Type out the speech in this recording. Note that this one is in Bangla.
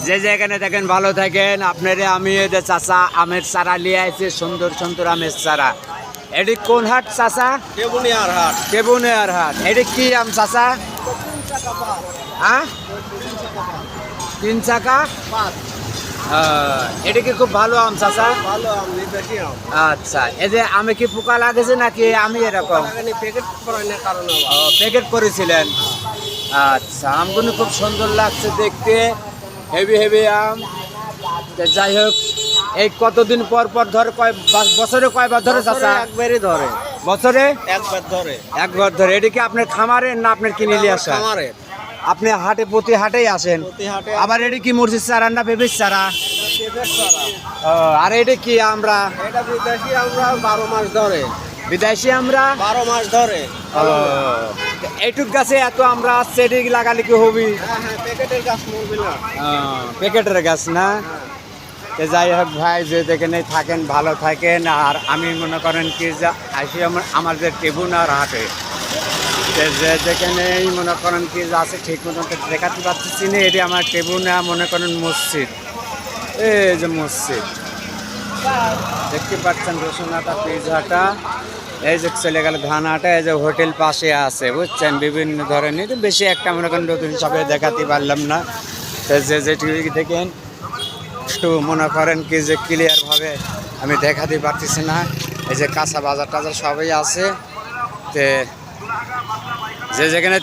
যে যেখানে দেখেন ভালো থাকেন। আপনারে আমি এদের চাচা আমের চারা নিয়ে আসছি, সুন্দর সুন্দর আমের চারা। এটি কোন হাট চাচা? কেবুনিয়ার হাট। কেবুনিয়ার হাট। এটি কি আম চাচা? হ্যাঁ, 3 চাকা। এটা কি খুব ভালো আম চাচা? ভালো আম, দেশি আম। আচ্ছা, এই যে আমি কি পোকা লাগেছে নাকি আমি এরকম? প্যাকেট করানোর কারণে প্যাকেট করেছিলেন? আচ্ছা, আমগুলো খুব সুন্দর লাগছে দেখতে, হেভি হেভি আম। তো যাই হোক, এই কতদিন পর পর ধরে বছরে কয়বার ধরে চাচা? একবারই ধরে, বছরে একবার ধরে। একবার ধরে। এটা কি আপনার খামারের না আপনার কিনে নিয়ে আসা? খামারে আপনি হাটে প্রতি হাটেই আসেন? প্রতি হাটে। আবার এটি কি মুরগির চারা না পেঁপের চারা? আর এটা কি আমরা? এটা বিদেশি আমরা 12 মাস ধরে। বিদেশি আমরা 12 মাস ধরে। এইটুক গাছে এত আমরা আসছে, এটি লাগালে কি হবি? হ্যাঁ, প্যাকেটের গাছ মরবে না। প্যাকেটের গাছ না? তো যাই হোক ভাই, যে যেখানে থাকেন ভালো থাকেন। আর আমি মনে করেন কি যে আসি আমাদের টেবুনার হাটে, যে যেখানেই মনে করেন কি যে আছে ঠিক মতন দেখাতে পারতেছি না। এটি আমার টেবুনা মনে করেন মসজিদ, এই যে মসজিদ দেখতে পাচ্ছেন, রসুনহাটা, পিজহাটা, এই যে চলে গেল ধানহাটা। এই যে হোটেল পাশে আছে বুঝছেন, বিভিন্ন ধরনের। বেশি একটা মনে করেন নতুন হিসাবে দেখাতে পারলাম না। তো যে যেটি দেখেন একটু মনে করেন কি যে ক্লিয়ারভাবে আমি দেখাতে পারতেছি না। এই যে কাঁচা বাজার টাজার সবই আছে। তে যে যেখানে